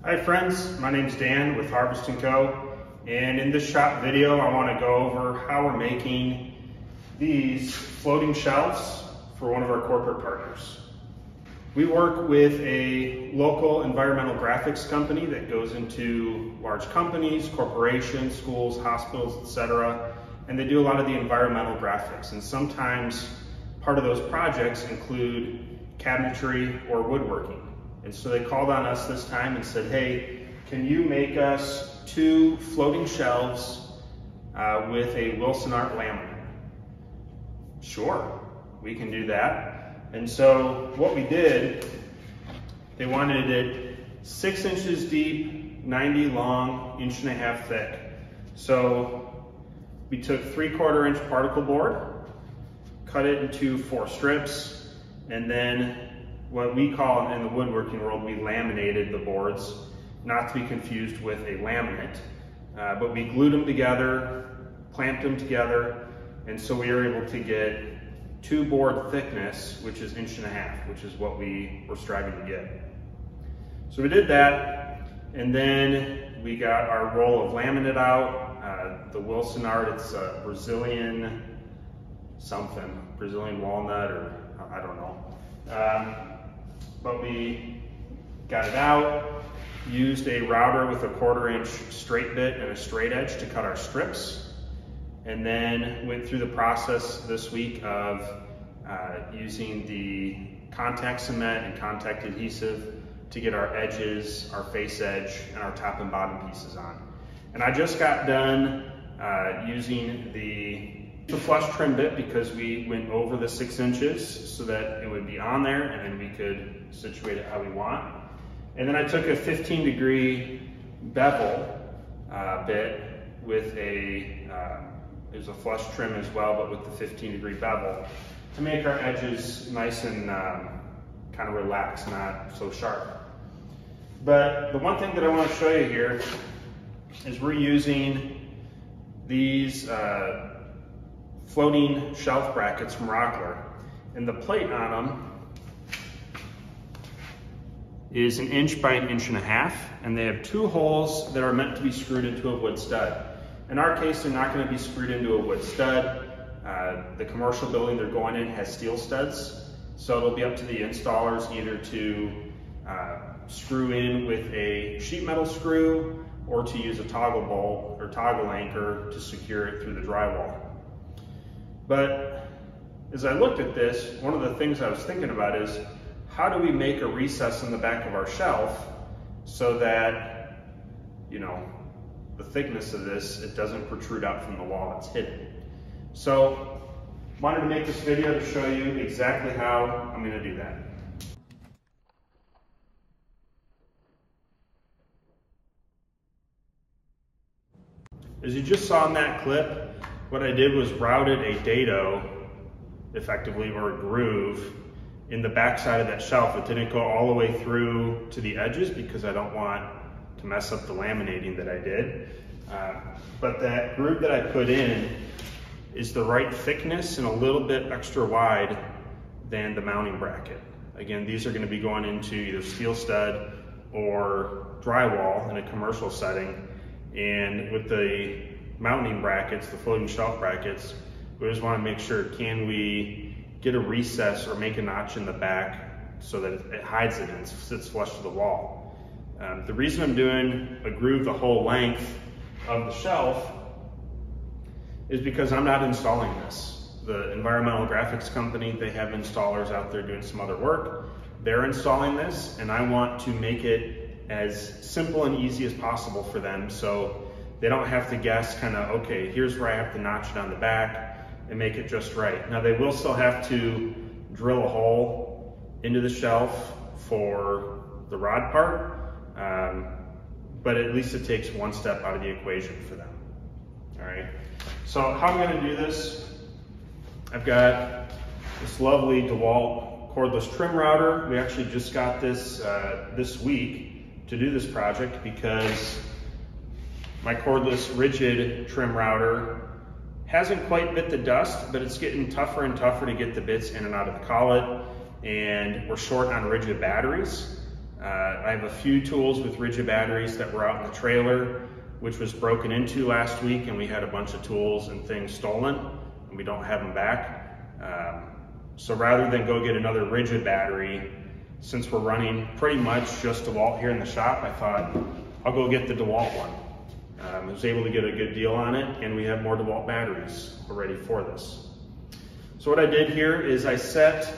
Hi friends, my name's Dan with Harvest & Co. And in this shop video, I want to go over how we're making these floating shelves for one of our corporate partners. We work with a local environmental graphics company that goes into large companies, corporations, schools, hospitals, etc. And they do a lot of the environmental graphics. And sometimes part of those projects include cabinetry or woodworking. And so they called on us this time and said, hey, can you make us 2 floating shelves with a Wilsonart Laminate? Sure, we can do that. And so what we did, they wanted it 6 inches deep, 90 long, 1.5 inches thick. So we took 3/4 inch particle board, cut it into 4 strips, and then what we call in the woodworking world, we laminated the boards, not to be confused with a laminate, but we glued them together, clamped them together, and so we were able to get 2 board thickness, which is 1.5 inches, which is what we were striving to get. So we did that, and then we got our roll of laminate out, the Wilsonart, it's a Brazilian something, Brazilian walnut, or I don't know. But we got it out, used a router with a 1/4 inch straight bit and a straight edge to cut our strips, and then went through the process this week of using the contact cement and contact adhesive to get our edges, our face edge, and our top and bottom pieces on. And I just got done using the flush trim bit because we went over the 6 inches so that it would be on there, and then we could situate it how we want. And then I took a 15-degree bevel bit with it was a flush trim as well, but with the 15-degree bevel to make our edges nice and kind of relaxed, not so sharp. But the one thing that I want to show you here is we're using these floating shelf brackets from Rockler, and the plate on them is 1 inch by 1.5 inches, and they have 2 holes that are meant to be screwed into a wood stud. In our case, they're not going to be screwed into a wood stud. The commercial building they're going in has steel studs, so it'll be up to the installers either to screw in with a sheet metal screw or to use a toggle bolt or toggle anchor to secure it through the drywall. But as I looked at this, one of the things I was thinking about is, how do we make a recess in the back of our shelf so that, you know, the thickness of this, it doesn't protrude out from the wall, it's hidden. So, wanted to make this video to show you exactly how I'm gonna do that. As you just saw in that clip, what I did was routed a dado, effectively, or a groove, in the back side of that shelf. It didn't go all the way through to the edges because I don't want to mess up the laminating that I did. But that groove that I put in is the right thickness and a little bit extra wide than the mounting bracket. Again, these are going to be going into either steel stud or drywall in a commercial setting. And with the mounting brackets, the floating shelf brackets, we just want to make sure, can we get a recess or make a notch in the back so that it hides it and sits flush to the wall. The reason I'm doing a groove the whole length of the shelf is because I'm not installing this. The environmental graphics company, they have installers out there doing some other work. They're installing this, and I want to make it as simple and easy as possible for them, so they don't have to guess kind of, okay, here's where I have to notch it on the back and make it just right. Now they will still have to drill a hole into the shelf for the rod part, but at least it takes one step out of the equation for them. All right, so how I'm gonna do this, I've got this lovely DeWalt cordless trim router. We actually just got this this week to do this project because my cordless rigid trim router hasn't quite bit the dust, but it's getting tougher and tougher to get the bits in and out of the collet, and we're short on rigid batteries. I have a few tools with rigid batteries that were out in the trailer, which was broken into last week, and we had a bunch of tools and things stolen, and we don't have them back. So rather than go get another rigid battery, since we're running pretty much just DeWalt here in the shop, I thought I'll go get the DeWalt one. I was able to get a good deal on it, and we have more DeWalt batteries already for this. So what I did here is I set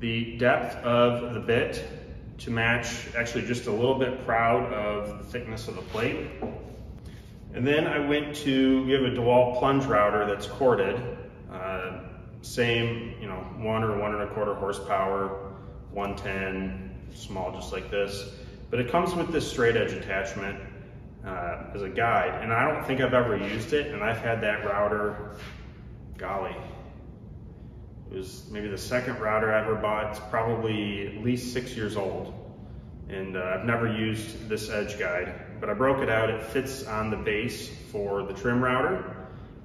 the depth of the bit to match, actually just a little bit proud of the thickness of the plate. And then I went to, we have a DeWalt plunge router that's corded, same, 1 or 1 1/4 horsepower, 110, small just like this. But it comes with this straight edge attachment as a guide, and I don't think I've ever used it, and I've had that router, golly, it was maybe the second router I ever bought. It's probably at least 6 years old, and I've never used this edge guide, but I broke it out. It fits on the base for the trim router,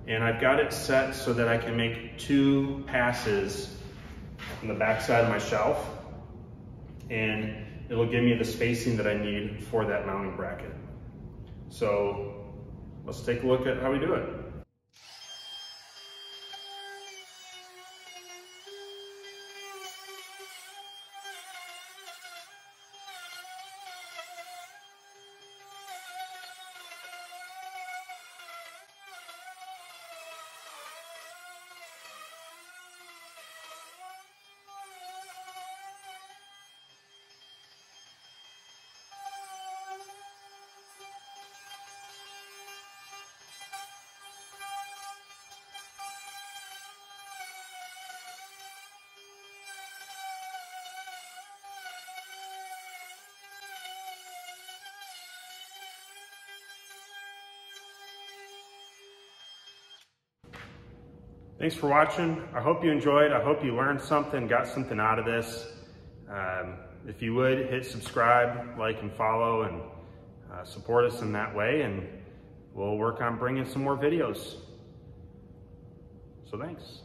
and I've got it set so that I can make 2 passes on the back side of my shelf, and it'll give me the spacing that I need for that mounting bracket. So let's take a look at how we do it. Thanks for watching. I hope you enjoyed. I hope you learned something, got something out of this. If you would, hit subscribe, like, and follow, and support us in that way, and we'll work on bringing some more videos. So thanks.